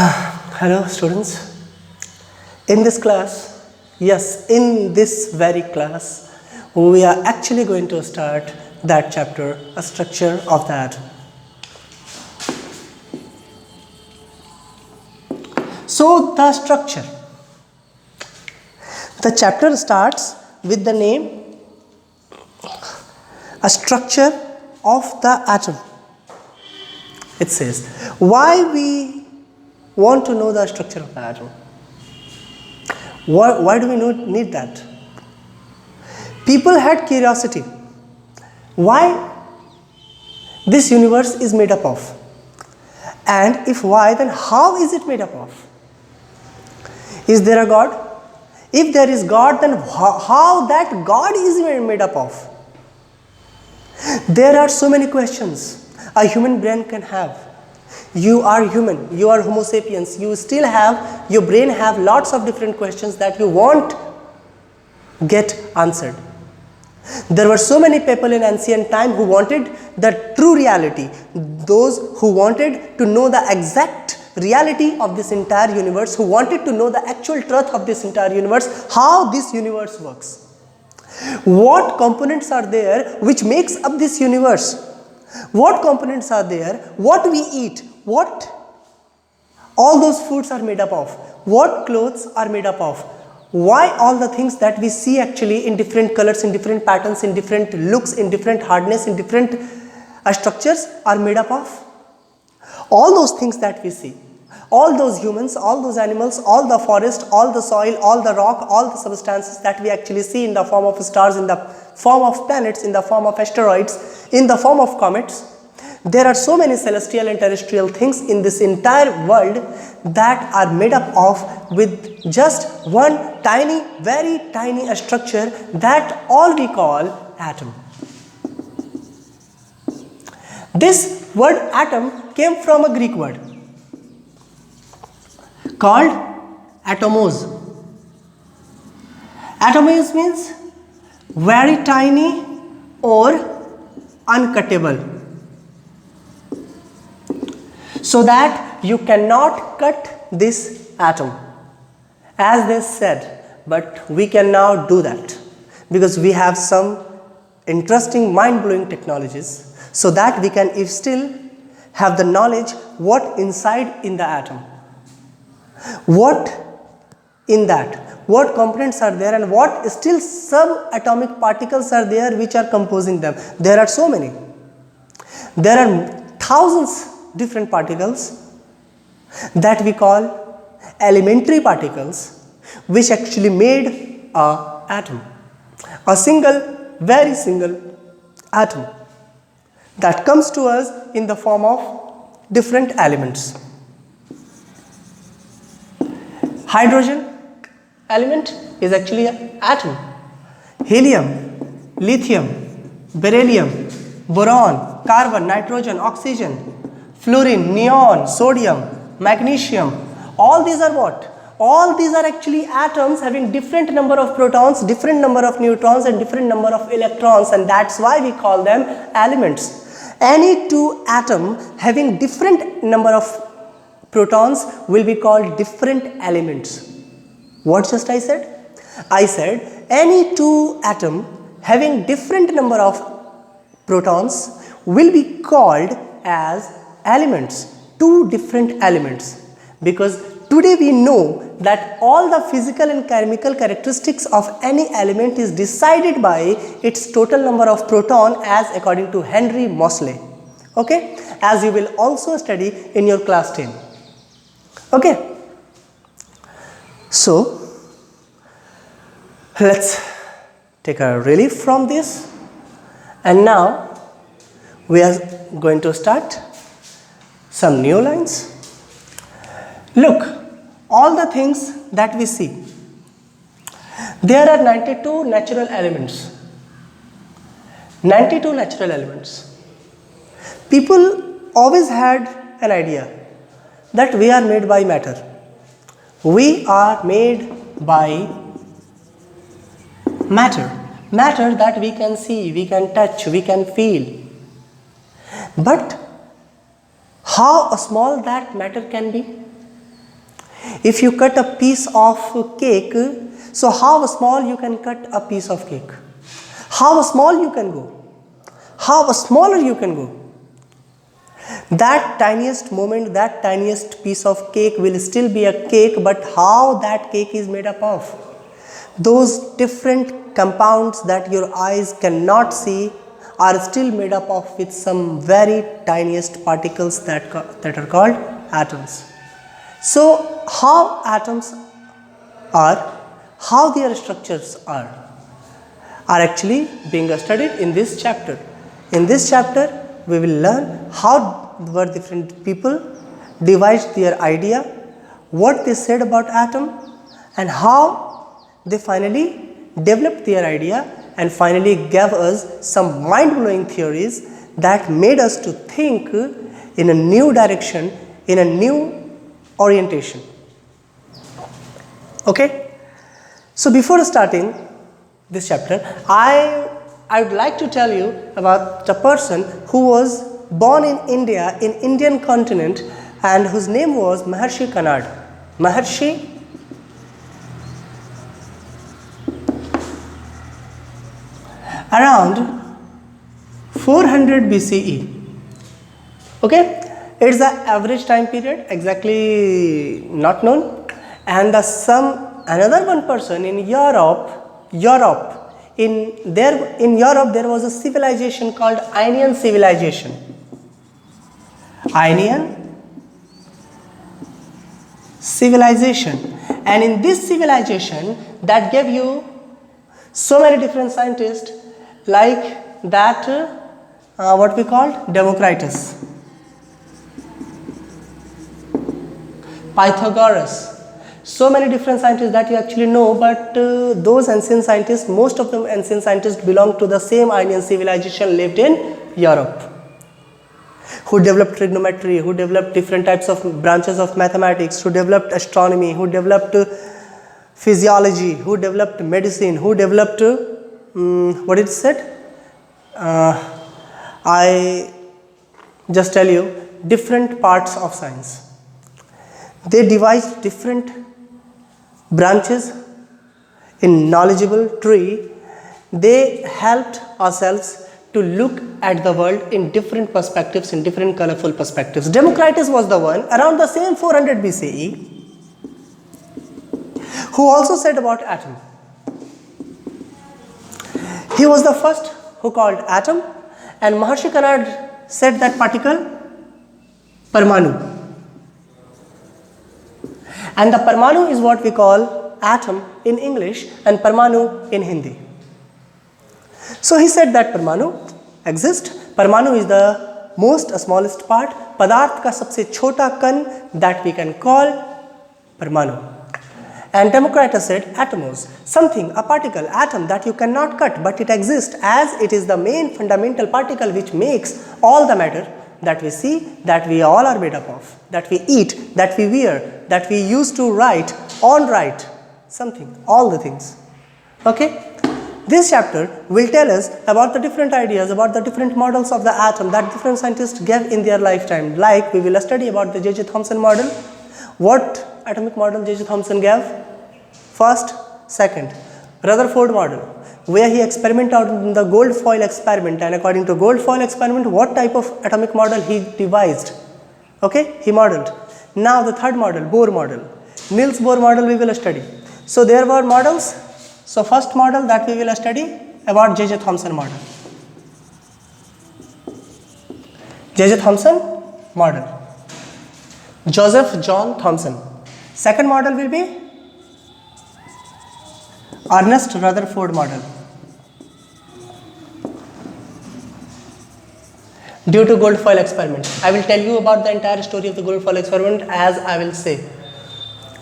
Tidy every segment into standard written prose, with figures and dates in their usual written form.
Hello students. In this class, yes, in this very class, we are actually going to start that chapter, a structure of the atom. So the structure. The chapter starts with the name, a structure of the atom. It says, why we want to know the structure of the atom? Why do we need that? People had curiosity. Why this universe is made up of? And if why, then how is it made up of? Is there a God? If there is God, then how that God is made up of? There are so many questions a human brain can have. You are human, you are Homo sapiens, you still have, your brain have lots of different questions that you won't get answered. There were so many people in ancient time who wanted the true reality, those who wanted to know the exact reality of this entire universe, who wanted to know the actual truth of this entire universe, how this universe works. What components are there which makes up this universe? What components are there? What we eat? What all those foods are made up of? What clothes are made up of? Why all the things that we see actually in different colors, in different patterns, in different looks, in different hardness, in different structures are made up of? All those things that we see, all those humans, all those animals, all the forest, all the soil, all the rock, all the substances that we actually see in the form of stars, in the form of planets, in the form of asteroids, in the form of comets. There are so many celestial and terrestrial things in this entire world that are made up of with just one tiny, very tiny structure that all we call atom. This word atom came from a Greek word called atomos. Atomos means very tiny or uncuttable, so that you cannot cut this atom, as they said. But we can now do that because we have some interesting mind-blowing technologies, so that we can still have the knowledge what inside in the atom, what in that, what components are there, and what still subatomic particles are there which are composing them. There are so many. There are thousands different particles that we call elementary particles, which actually made a atom, a single, very single atom that comes to us in the form of different elements. Hydrogen element is actually an atom. Helium, lithium, beryllium, boron, carbon, nitrogen, oxygen, fluorine, neon, sodium, magnesium, all these are what? All these are actually atoms having different number of protons, different number of neutrons, and different number of electrons, and that's why we call them elements. Any two atom having different number of protons will be called different elements. What just I said? I said any two atom having different number of protons will be called as elements, two different elements, because today we know that all the physical and chemical characteristics of any element is decided by its total number of proton, as according to Henry Moseley, okay, as you will also study in your class 10. Okay, so let's take a relief from this, and now we are going to start some new lines. Look, all the things that we see, there are 92 natural elements. 92 natural elements. People always had an idea that we are made by matter. We are made by matter. Matter that we can see, we can touch, we can feel. But how small that matter can be? If you cut a piece of cake, so how small you can cut a piece of cake? How small you can go? How smaller you can go? That tiniest moment, that tiniest piece of cake will still be a cake, but how that cake is made up of? Those different compounds that your eyes cannot see are still made up of with some very tiniest particles that are called atoms. So how atoms are, how their structures are actually being studied in this chapter. In this chapter, we will learn how were different people devised their idea, what they said about atom, and how they finally developed their idea and finally gave us some mind-blowing theories that made us to think in a new direction, in a new orientation. Okay? So before starting this chapter, I would like to tell you about a person who was born in India, in Indian continent, and whose name was Maharshi Kanad. Maharshi around 400 BCE. Okay, it's the average time period, exactly not known. And another one person in Europe. In Europe there was a civilization called Aenean civilization. Aenean civilization, and in this civilization that gave you so many different scientists like that what we called Democritus, Pythagoras, so many different scientists that you actually know, but those ancient scientists, most of them ancient scientists belong to the same Aenean civilization, lived in Europe, who developed trigonometry, who developed different types of branches of mathematics, who developed astronomy, who developed physiology, who developed medicine, who developed what it said? I just tell you, different parts of science. They devised different branches in knowledgeable tree. They helped ourselves to look at the world in different perspectives, in different colorful perspectives. Democritus was the one around the same 400 BCE who also said about atom. He was the first who called atom, and Maharshi Kanad said that particle Parmanu. And the Parmanu is what we call atom in English and Parmanu in Hindi. So he said that Parmanu exists. Parmanu is the most smallest part, Padarth ka sabse chota kan, that we can call Parmanu. And Democritus said atomos, something, a particle, atom that you cannot cut, but it exists as it is the main fundamental particle which makes all the matter that we see, that we all are made up of, that we eat, that we wear, that we use to write, something, all the things. Okay? This chapter will tell us about the different ideas, about the different models of the atom that different scientists gave in their lifetime. Like we will study about the J.J. Thomson model. What atomic model J.J. Thomson gave? First, second. Rutherford model, where he experimented on the gold foil experiment, and according to gold foil experiment, what type of atomic model he devised. Okay, he modeled. Now the third model, Bohr model. Niels Bohr model we will study. So there were models. So first model that we will study about J.J. Thomson model. J.J. Thomson model. Joseph John Thomson. Second model will be Ernest Rutherford model. Due to gold foil experiment. I will tell you about the entire story of the gold foil experiment as I will say.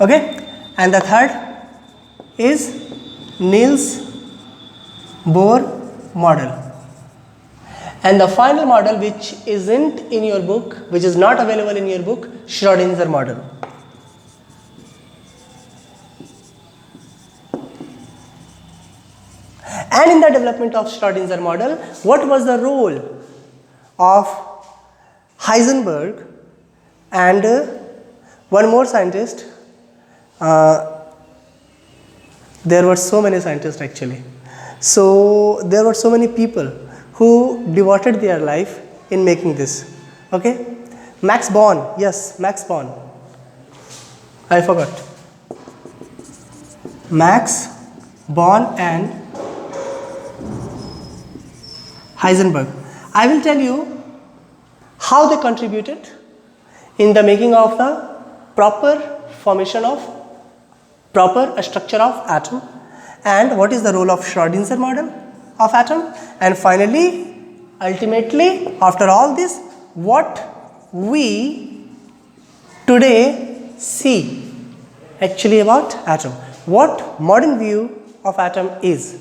Okay? And the third is Niels Bohr model. And the final model, which isn't in your book, which is not available in your book, Schrödinger model. And in the development of Schrödinger model, what was the role of Heisenberg and one more scientist There were so many scientists actually. So there were so many people who devoted their life in making this. Okay, Max Born, yes, Max Born. I forgot. Max Born and Heisenberg. I will tell you how they contributed in the making of the proper formation of proper structure of atom, and what is the role of Schrodinger model of atom, and finally, ultimately, after all this, what we today see actually about atom, what modern view of atom is.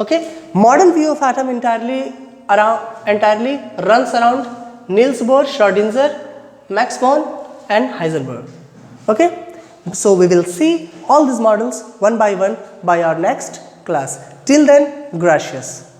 Okay, modern view of atom entirely runs around Niels Bohr, Schrodinger, Max Born and Heisenberg. Okay, so we will see all these models one by one by our next class. Till then, gracias.